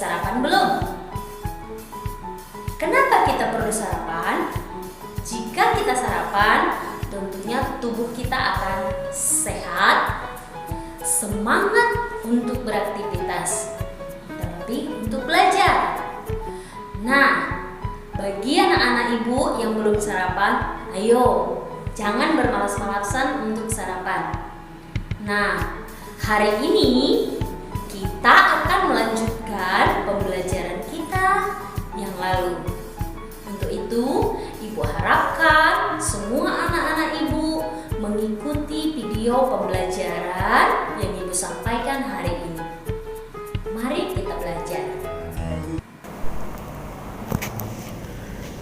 sarapan belum? Kenapa kita perlu sarapan? Jika kita sarapan, tentunya tubuh kita akan sehat, semangat untuk beraktivitas, terlebih untuk belajar. Nah, bagi anak-anak ibu yang belum sarapan, ayo jangan bermalas-malasan untuk sarapan. Nah, hari ini kita akan melanjutkan pembelajaran kita yang lalu. Untuk itu, ibu harapkan semua anak-anak ibu mengikuti video pembelajaran yang ibu sampaikan hari ini. Mari kita belajar.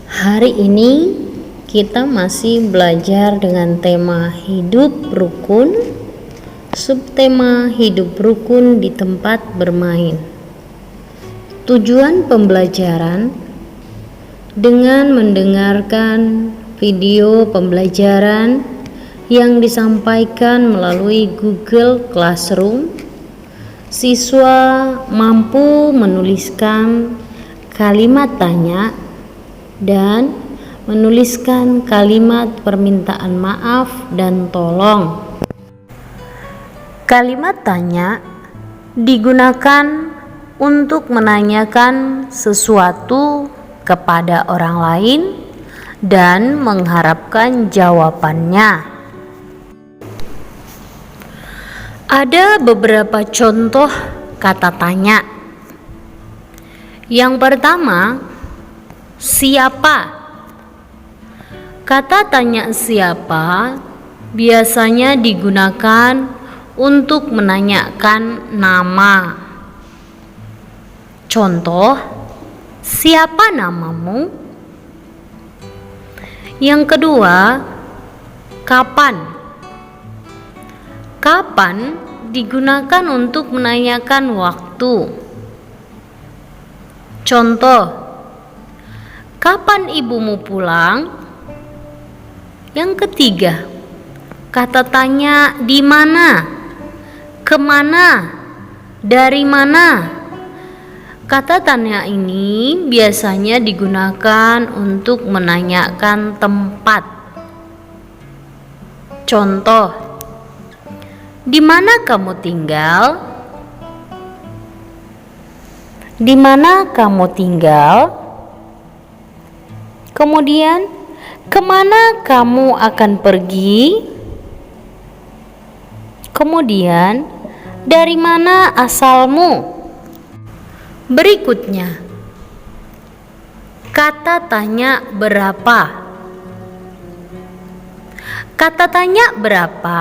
Hari ini kita masih belajar dengan tema hidup rukun, subtema hidup rukun di tempat bermain. Tujuan pembelajaran dengan mendengarkan video pembelajaran yang disampaikan melalui Google Classroom, siswa mampu menuliskan kalimat tanya dan menuliskan kalimat permintaan maaf dan tolong. Kalimat tanya digunakan untuk menanyakan sesuatu kepada orang lain dan mengharapkan jawabannya. Ada beberapa contoh kata tanya. Yang pertama, siapa? Kata tanya siapa biasanya digunakan untuk menanyakan nama. Contoh, siapa namamu? Yang kedua, kapan? Kapan digunakan untuk menanyakan waktu. Contoh, kapan ibumu pulang? Yang ketiga, kata tanya di mana, kemana, dari mana. Kata tanya ini biasanya digunakan untuk menanyakan tempat. Contoh, di mana kamu tinggal? Di mana kamu tinggal? Kemudian, kemana kamu akan pergi? Kemudian, dari mana asalmu? Berikutnya, kata tanya berapa. Kata tanya berapa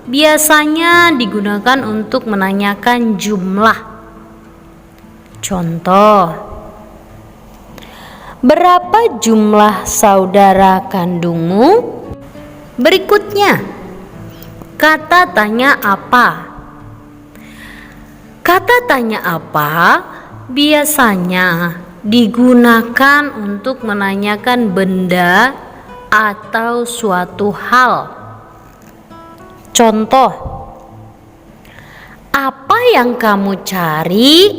biasanya digunakan untuk menanyakan jumlah. Contoh, berapa jumlah saudara kandungmu? Berikutnya, kata tanya apa. Kata tanya apa biasanya digunakan untuk menanyakan benda atau suatu hal. Contoh, apa yang kamu cari?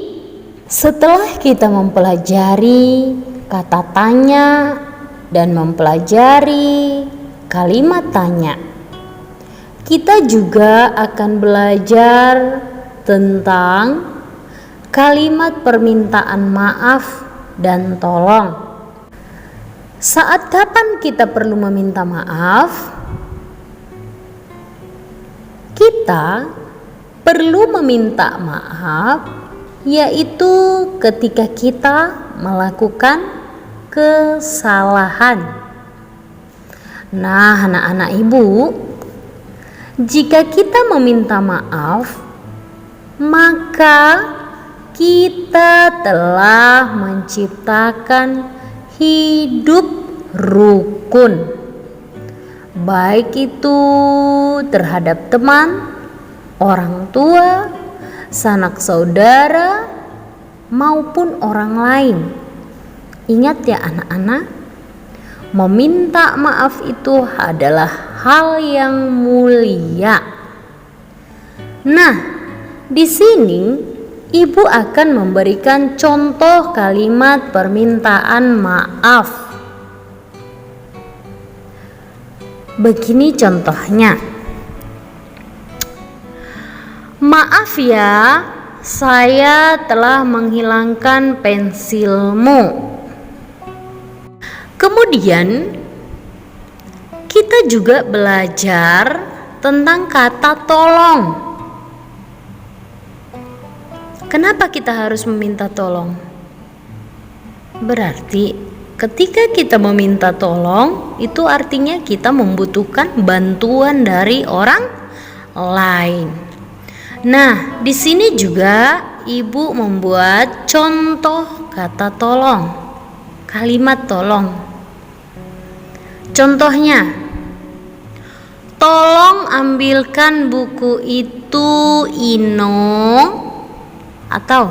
Setelah kita mempelajari kata tanya dan mempelajari kalimat tanya, kita juga akan belajar tentang kalimat permintaan maaf dan tolong. Saat kapan kita perlu meminta maaf? Kita perlu meminta maaf yaitu ketika kita melakukan kesalahan. Nah, anak-anak ibu, jika kita meminta maaf, maka kita telah menciptakan hidup rukun, baik itu terhadap teman, orang tua, sanak saudara, maupun orang lain. Ingat ya anak-anak, meminta maaf itu adalah hal yang mulia. Nah, di sini Ibu akan memberikan contoh kalimat permintaan maaf. Begini contohnya. Maaf ya, saya telah menghilangkan pensilmu. Kemudian kita juga belajar tentang kata tolong. Kenapa kita harus meminta tolong? Berarti ketika kita meminta tolong, itu artinya kita membutuhkan bantuan dari orang lain. Nah, di sini juga ibu membuat contoh kata tolong, kalimat tolong. Contohnya, tolong ambilkan buku itu, Ino. Atau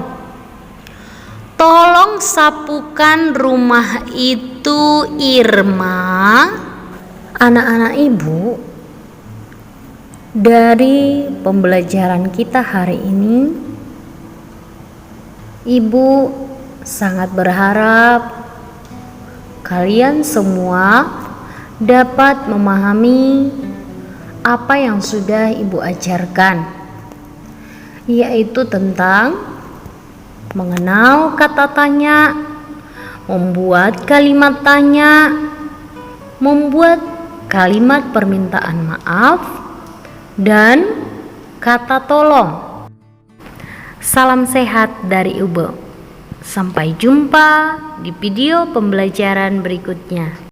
tolong sapukan rumah itu, Irma. Anak-anak ibu, dari pembelajaran kita hari ini, ibu sangat berharap kalian semua dapat memahami apa yang sudah ibu ajarkan, yaitu tentang mengenal kata tanya, membuat kalimat tanya, membuat kalimat permintaan maaf, dan kata tolong. Salam sehat dari Ibu. Sampai jumpa di video pembelajaran berikutnya.